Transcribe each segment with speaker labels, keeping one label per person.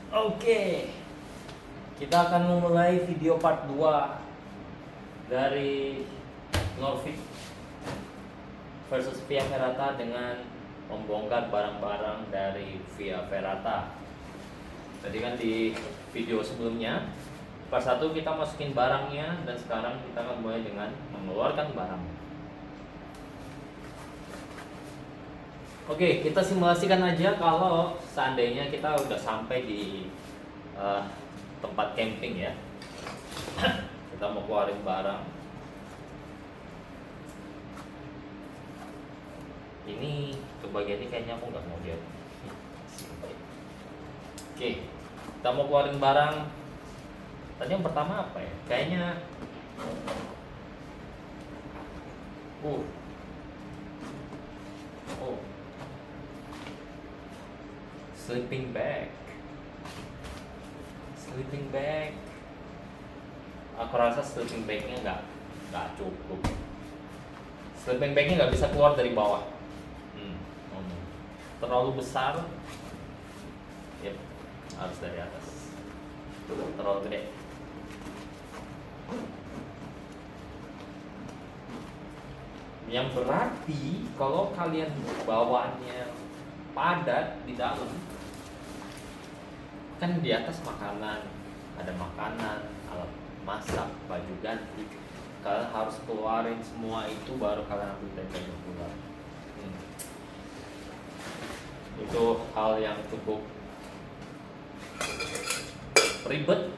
Speaker 1: Oke, kita akan memulai video part 2 dari Norvik versus Via Ferrata dengan membongkar barang-barang dari Via Ferrata. Tadi kan di video sebelumnya, part 1 kita masukin barangnya, dan sekarang kita akan mulai dengan mengeluarkan barang. Oke, kita simulasikan aja kalau seandainya kita udah sampai di tempat camping ya. Kita mau keluarin barang. Ini bagian ini kayaknya aku nggak mau lihat. Oke, kita mau keluarin barang. Tadi yang pertama apa ya? Kayaknya oh sleeping bag. Aku rasa sleeping bagnya nggak cukup. Sleeping bagnya nggak bisa keluar dari bawah. Terlalu besar. Yep, harus dari atas. Terlalu gede. Yang berarti kalau kalian bawanya padat di dalam, kan di atas makanan, ada makanan, alat masak, baju ganti. Kalian harus keluarin semua itu baru kalian ambil tendanya keluar. Itu hal yang cukup ribet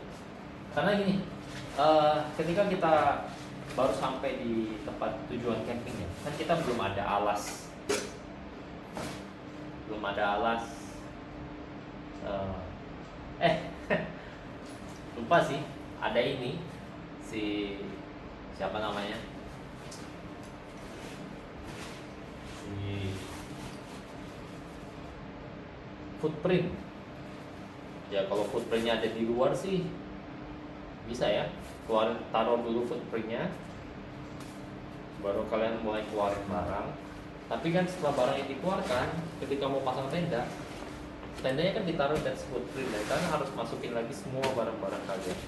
Speaker 1: karena gini, ketika kita baru sampai di tempat tujuan campingnya, kan kita belum ada alas, lupa sih, ada ini si siapa namanya, si footprint ya. Kalau footprintnya ada di luar sih bisa ya, taruh dulu footprintnya, baru kalian mulai keluarin barang. Tapi kan setelah barang yang dikeluarkan, ketika mau pasang tendanya kan ditaruh dan footprint, dan kalian harus masukin lagi semua barang-barang kalian.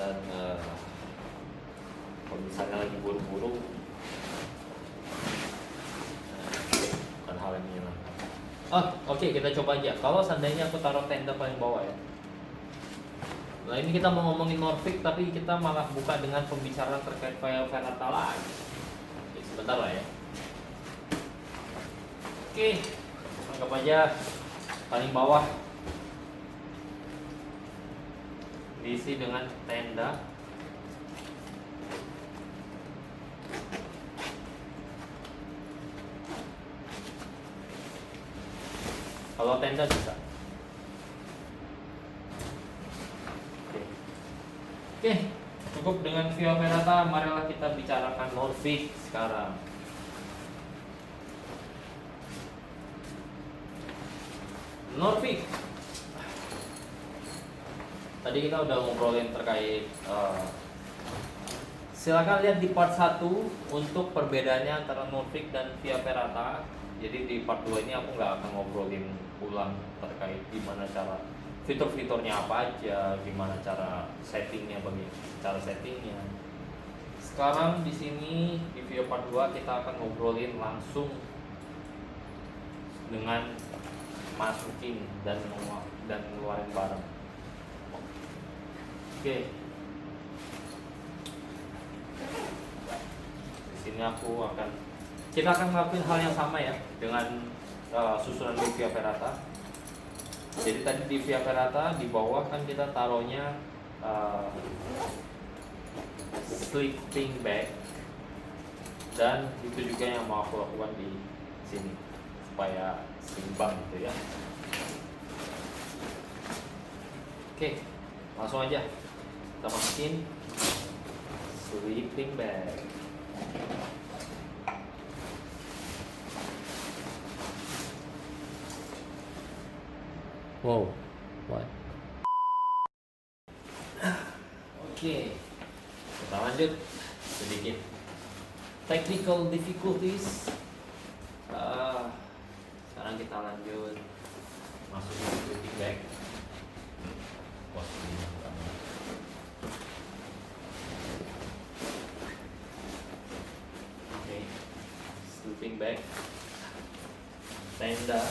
Speaker 1: Dan kalau misalnya lagi buru-buru, bukan hal yang menyenangkan. Oke, kita coba aja. Kalau seandainya aku taruh tenda paling bawah ya. Nah, ini kita mau ngomongin Norvik, tapi kita malah buka dengan pembicaraan terkait Via Ferrata lagi. Sebentar lah ya. Oke, anggap aja paling bawah diisi dengan tenda. Kalau tenda bisa. Oke, cukup dengan Via Ferrata. Marilah kita bicarakan Norvik sekarang. Norvik. Tadi kita udah ngobrolin terkait silakan lihat di part 1 untuk perbedaannya antara Norvik dan Via Ferrata. Jadi di part 2 ini aku nggak akan ngobrolin ulang terkait gimana cara fitur-fiturnya apa aja, gimana cara settingnya, Sekarang di sini di video part 2 kita akan ngobrolin langsung dengan masukin dan ngeluarin barang. Oke. Di sini kita akan ngelakuin hal yang sama ya dengan susunan di Via Ferrata. Jadi tadi di Via Ferrata di bawah kan kita taruhnya sleeping bag, dan itu juga yang mau aku lakukan di sini supaya seimbang gitu ya. Oke, langsung aja kita masukin sleeping bag. Wow, what? Oke, kita lanjut sedikit technical difficulties. Sekarang kita lanjut masukin sleeping bag. Posisi pertama. Oke, sleeping bag, tenda,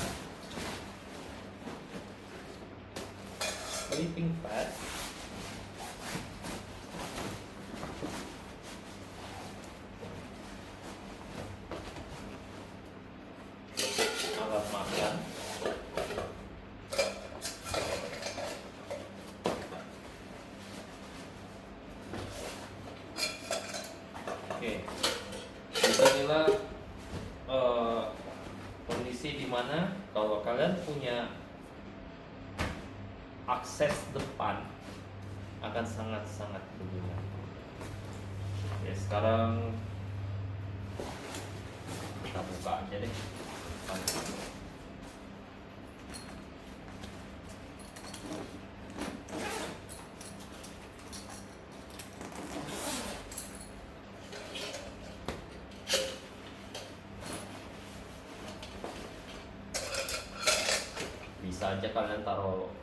Speaker 1: sleeping pad, alat makan, oke. Inilah kondisi dimana kalau kalian punya akses depan akan sangat-sangat berguna. Oke, sekarang kita buka aja deh. Bisa aja kalian taruh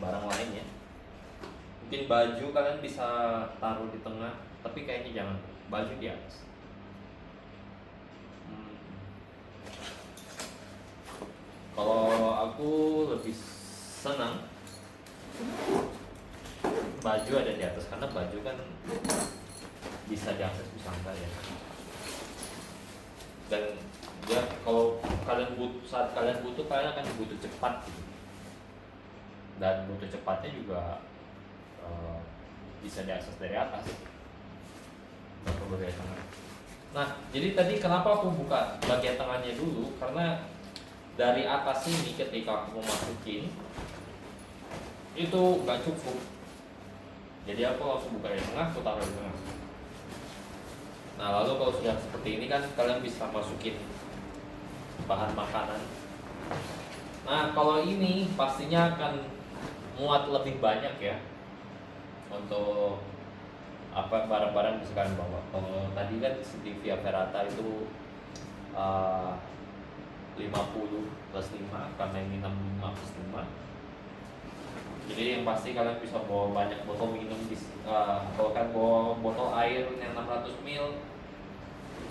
Speaker 1: barang lain ya. Mungkin baju kalian bisa taruh di tengah, tapi kayaknya jangan, baju di atas. Kalau aku lebih senang baju ada di atas, karena baju kan bisa diakses bisa ya. Dan ya kalau kalian saat kalian butuh, kalian akan butuh cepat gitu. Dan butuh cepatnya juga bisa diakses dari atas, nggak perlu dari tengah. Nah, jadi tadi kenapa aku buka bagian tengahnya dulu, karena dari atas ini ketika aku mau masukin itu nggak cukup, jadi aku langsung buka dari tengah, aku taruh di tengah. Nah, lalu kalau sudah seperti ini kan kalian bisa masukin bahan makanan. Nah, kalau ini pastinya akan muat lebih banyak ya untuk apa barang-barang bisa kalian bawa. Kalau tadi kan di Via Ferrata itu 50 plus 5 karena ini 65 plus 5. Jadi yang pasti kalian bisa bawa banyak botol minum. Kalau kan bawa botol air yang 600 ml,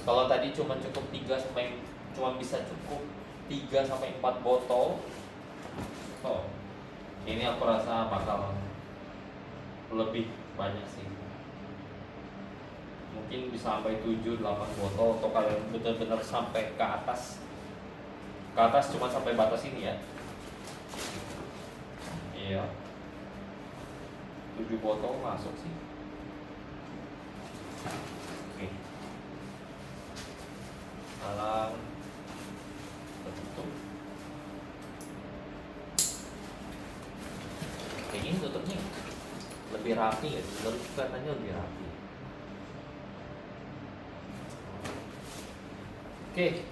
Speaker 1: kalau tadi cuma bisa cukup 3 sampai 4 botol. Oh, ini aku rasa bakal lebih banyak sih. Mungkin bisa sampai 7-8 botol atau kalian benar-benar sampai ke atas. Ke atas cuma sampai batas ini ya. Iya. 7 botol masuk sih. Oke. Alang tertutup. Kayak gini tutupnya lebih rapi ya, kelihatannya lebih rapi. Oke,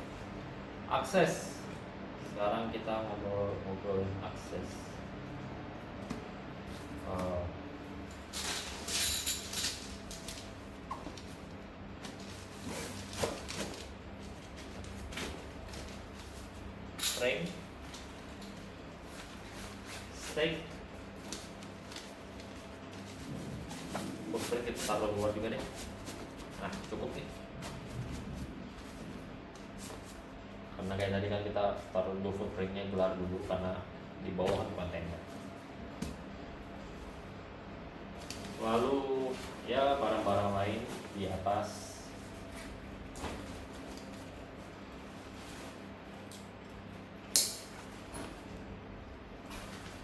Speaker 1: akses. Sekarang kita ngobrolin akses. Frame, stake, footprint kita taruh luar juga deh. Nah, cukup nih. Karena kayak tadi kan kita taruh dulu footprintnya, gelar dulu karena di bawah bukan tenda. Lalu ya barang-barang lain di atas.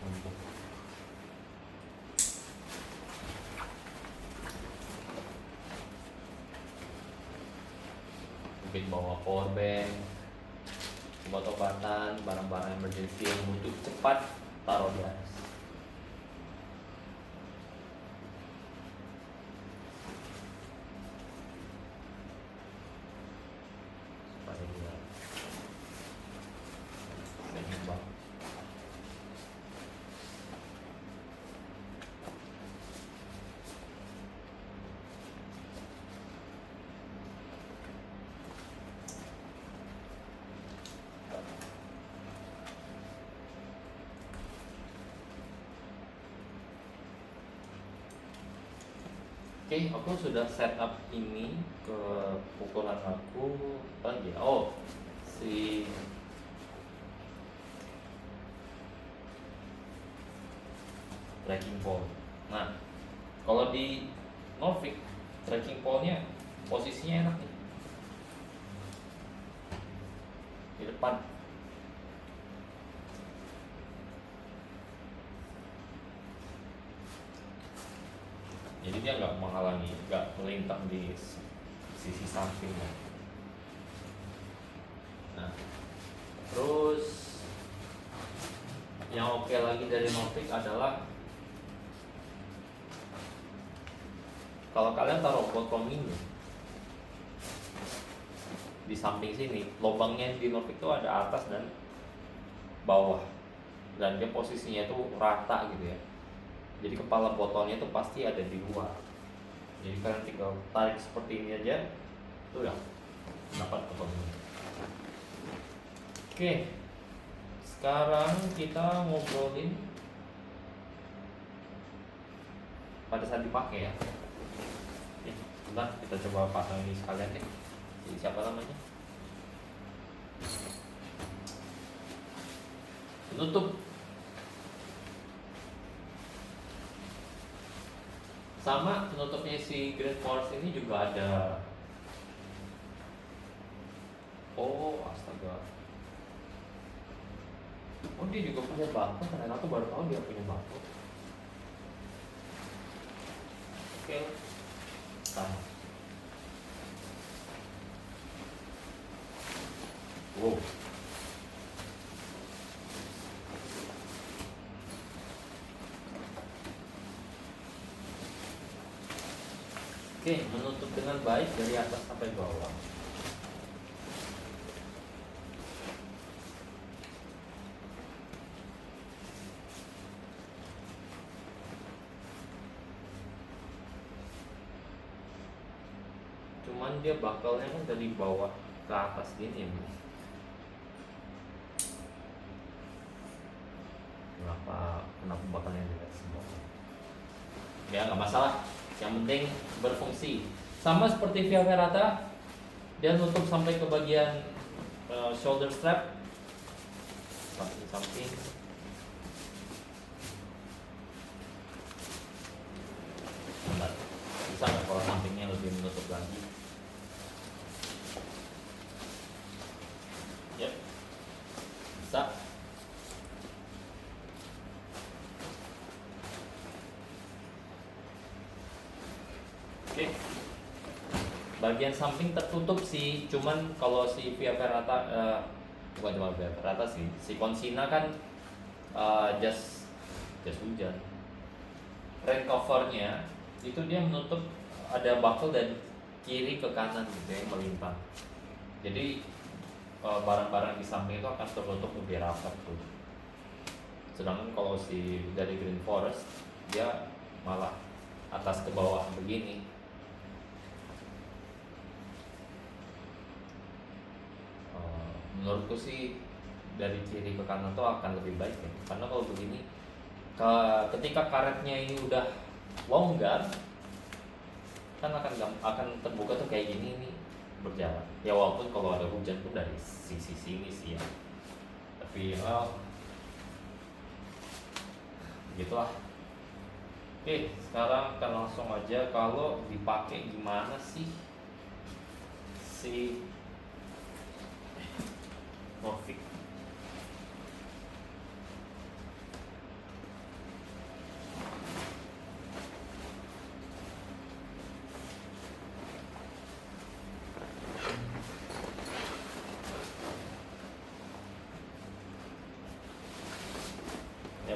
Speaker 1: Untuk mungkin bawa power bank, obat-obatan, barang-barang emergency yang butuh cepat, taruh di atas. Supaya dia seimbang. Oke, aku sudah setup ini ke pukulan aku lagi. Oh, si tracking pole. Nah, kalau di Norvik tracking pole-nya posisinya enak nih di depan. Jadi dia nggak menghalangi, nggak melintang di sisi samping. Nah, terus yang oke lagi dari Norvik adalah kalau kalian taruh botol ini di samping sini, lubangnya di Norvik itu ada atas dan bawah, dan dia posisinya itu rata gitu ya. Jadi kepala botolnya itu pasti ada di luar. Jadi kalian tinggal tarik seperti ini aja, itu udah dapat botolnya. Oke, sekarang kita ngobrolin pada saat dipakai ya. Bentar, kita coba pasang ini sekalian deh. Jadi siapa namanya? Tutup. Sama penutupnya si Green Forest ini juga ada. Oh, astaga. Oh, dia juga punya barcode. Ternyata aku baru tahu dia punya barcode. Oke. Sama. Wow. Oke, menutup dengan baik dari atas sampai bawah. Cuman dia bakalnya kan dari bawah ke atas gini ya. Kenapa bakalnya dari atas bawah? Ya nggak masalah. Yang penting berfungsi. Sama seperti Via Ferrata, dia nutup sampai ke bagian shoulder strap, samping-samping. Bentar, bisa nggak kalau sampingnya lebih menutup lagi? Yep, bisa. Oke, bagian samping tertutup sih, cuman kalau si Via Ferrata bukan cuma Via Ferrata sih, si Consina kan jas hujan, rain covernya itu dia menutup, ada buckle dan kiri ke kanan gitu yang melintang. Jadi barang-barang di samping itu akan tertutup lebih rapat tuh. Sedangkan kalau si dari Green Forest dia malah atas ke bawah begini. Menurutku sih dari kiri ke kanan tuh akan lebih baik ya, karena kalau begini ketika karetnya ini udah longgar kan akan terbuka tuh kayak gini nih berjalan ya, walaupun kalau ada hujan tuh dari sisi sini sih ya, tapi gitulah. Oke, sekarang kita langsung aja kalau dipakai gimana sih si Norvik. Ini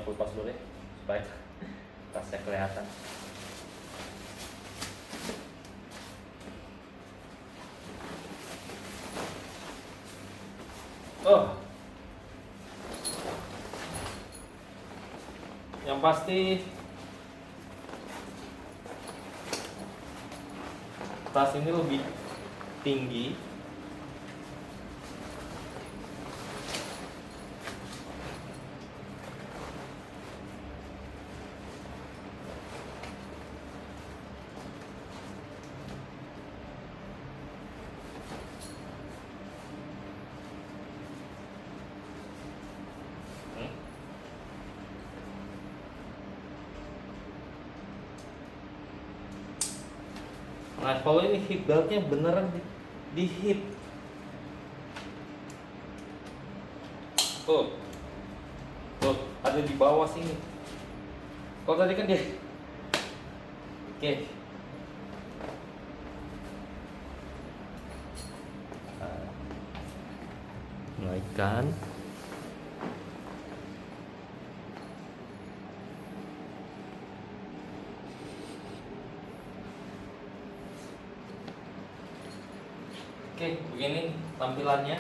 Speaker 1: aku lepas dulu deh supaya tasnya kelihatan. Yang pasti tas ini lebih tinggi. Nah kalau ini hip beltnya beneran di hip. Tuh, tuh ada di bawah sini. Kalau tadi kan dia, oke. Naikkan. Oke, begini tampilannya.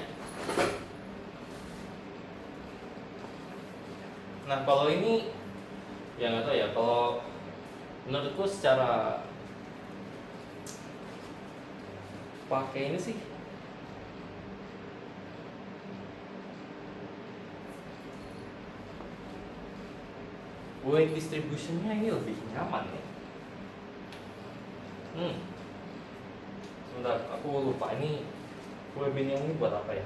Speaker 1: Nah kalau ini ya nggak tahu ya, kalau menurutku secara pakai ini sih weight distributionnya ini lebih nyaman ya. Sebentar, aku lupa ini webbing yang ini buat apa ya?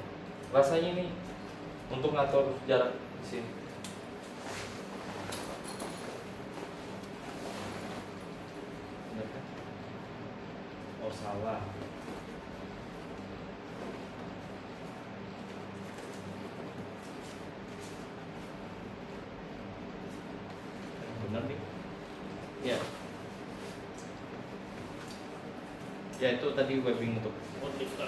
Speaker 1: Rasanya ini untuk ngatur jarak di sini. Bener kan? Oh salah. Bener nih. Ya. Ya itu tadi webbing untuk monitor.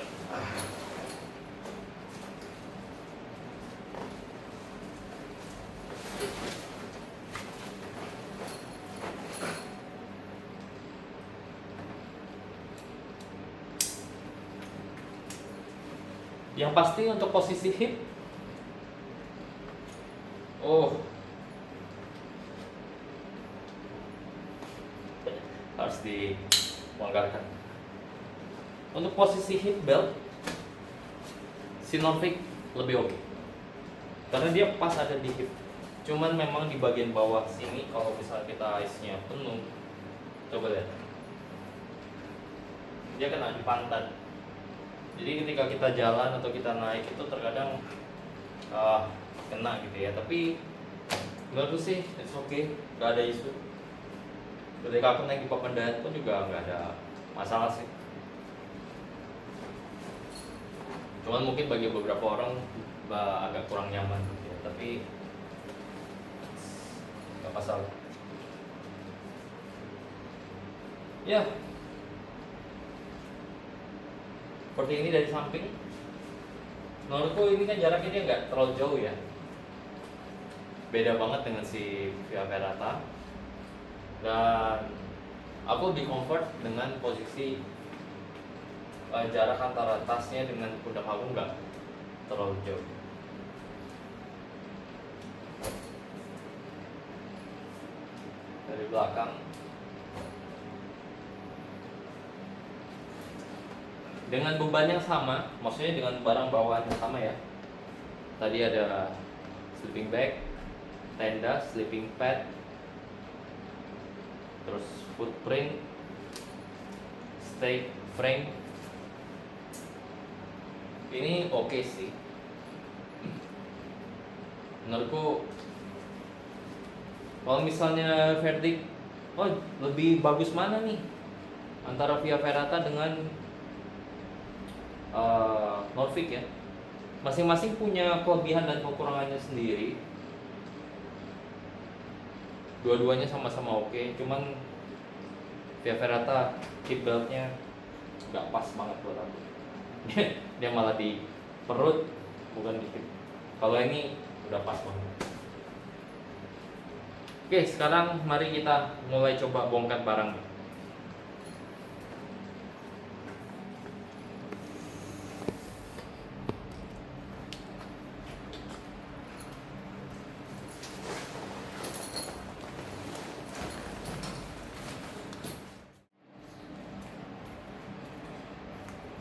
Speaker 1: Yang pasti untuk posisi hip, harus dibongkarkan. Untuk posisi hip belt, si Norvik lebih oke, karena dia pas ada di hip. Cuman memang di bagian bawah sini, kalau misalnya kita ice-nya penuh, coba lihat, dia kena di pantat. Jadi ketika kita jalan atau kita naik itu terkadang kena gitu ya. Tapi menurutku sih it's okay, gak ada isu. Ketika aku naik di Papandayan pun juga gak ada masalah sih. Cuman mungkin bagi beberapa orang agak kurang nyaman gitu ya. Tapi gak masalah. Ya, seperti ini dari samping. Menurutku ini kan jaraknya dia nggak terlalu jauh ya. Beda banget dengan si Via Ferrata. Dan aku lebih comfort dengan posisi jarak antara tasnya dengan pundak aku nggak terlalu jauh. Dari belakang dengan beban yang sama, maksudnya dengan barang bawaan yang sama ya. Tadi ada sleeping bag, tenda, sleeping pad, terus footprint, stake frame. Ini oke sih. Menurutku kalau misalnya verdict, lebih bagus mana nih antara Via Ferrata dengan Norvik ya. Masing-masing punya kelebihan dan kekurangannya sendiri. Dua-duanya sama-sama oke. Cuman Via Ferrata hip beltnya nggak pas banget buat aku. Dia malah di perut, bukan di hip. Kalau ini udah pas banget. Oke, sekarang mari kita mulai coba bongkar barang.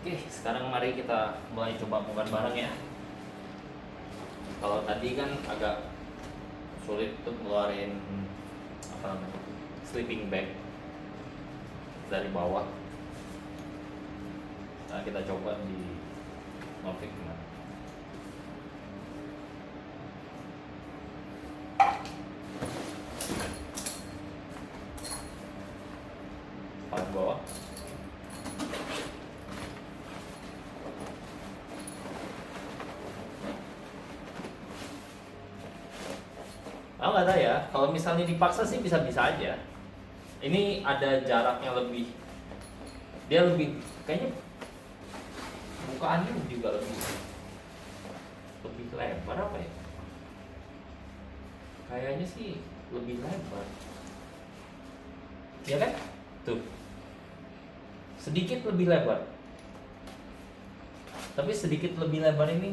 Speaker 1: Oke, sekarang mari kita mulai coba bongkar barang ya. Kalau tadi kan agak sulit untuk ngeluarin sleeping bag dari bawah. Nah, kita coba di Norvik gimana. Paling bawah. Aku nggak tahu ya. Kalau misalnya dipaksa sih bisa-bisa aja. Ini ada jaraknya lebih. Dia lebih kayaknya bukaannya juga lebih lebar apa ya? Kayaknya sih lebih lebar. Ya kan? Tuh. Sedikit lebih lebar. Tapi sedikit lebih lebar ini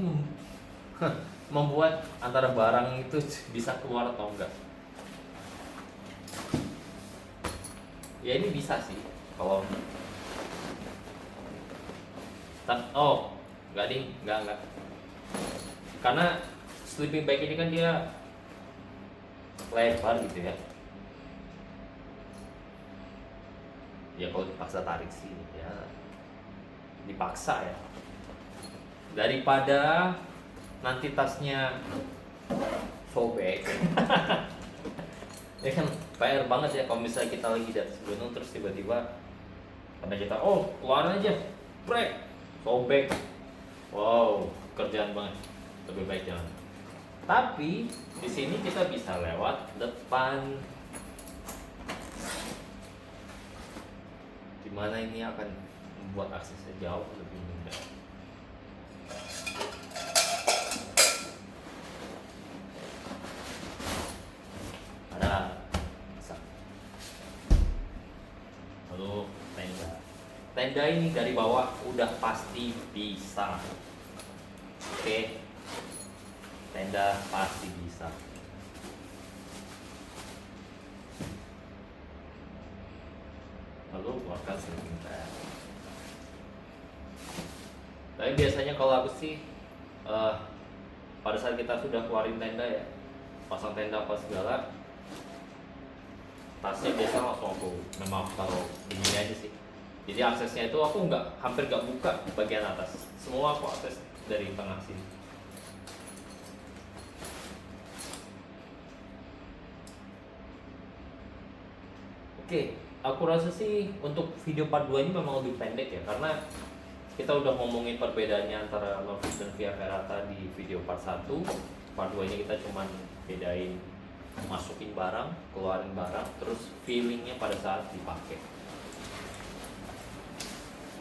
Speaker 1: membuat antara barang itu bisa keluar atau enggak. Ya ini bisa sih kalau oh enggak ding, enggak. Karena sleeping bag ini kan dia lebar gitu ya. Ya kalau dipaksa tarik sih ya dipaksa ya. Daripada nanti tasnya sobek. Ya kan PR banget ya kalau misalnya kita lagi di atas gunung terus tiba-tiba karena kita keluar aja, brek, sobek. Wow, kerjaan banget. Lebih baik jangan. Tapi di sini kita bisa lewat depan. Dimana ini akan membuat aksesnya jauh lebih mudah. Lalu tenda ini dari bawah udah pasti bisa. Oke. Tenda pasti bisa. Lalu keluarkan sleeping bag. Tapi biasanya kalau aku sih pada saat kita sudah keluarin tenda ya, pasang tenda apa segala, tasnya biasa langsung aku memang taruh ini aja sih. Jadi aksesnya itu aku hampir nggak buka bagian atas, semua aku akses dari tengah sini. Oke, aku rasa sih untuk video part 2 ini memang lebih pendek ya, karena kita udah ngomongin perbedaannya antara Norvik dan Via Ferrata di video part 1. Part 2 ini kita cuman bedain masukin barang, keluarin barang, terus feelingnya pada saat dipakai.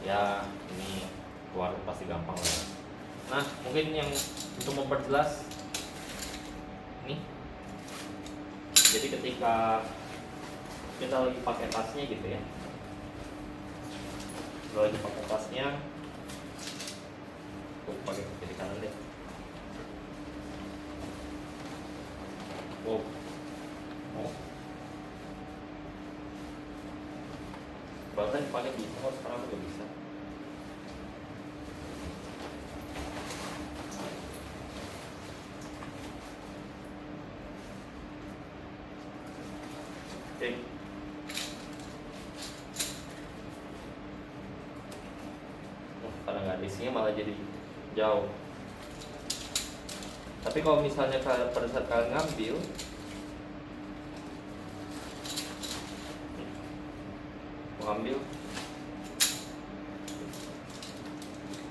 Speaker 1: Ya ini keluarin pasti gampang lah. Nah mungkin yang untuk memperjelas ini, jadi ketika kita lagi pakai tasnya gitu ya, kalau lagi pakai tasnya, aku pakai kiri kanan deh. Bahkan dipakai bisa, sekarang udah bisa. Oke. Karena nggak ada isinya malah jadi jauh. Tapi kalau misalnya pada saat kalian ngambil,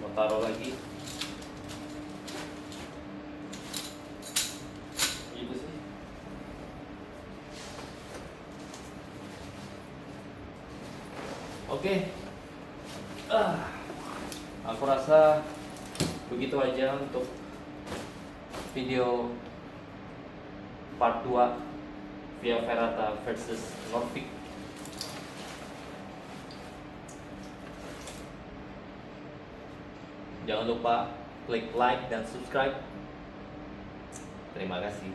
Speaker 1: mau taruh lagi, gitu sih. Oke. Aku rasa begitu aja untuk video part 2 Via Ferrata versus Norvik. Jangan lupa klik like dan subscribe. Terima kasih.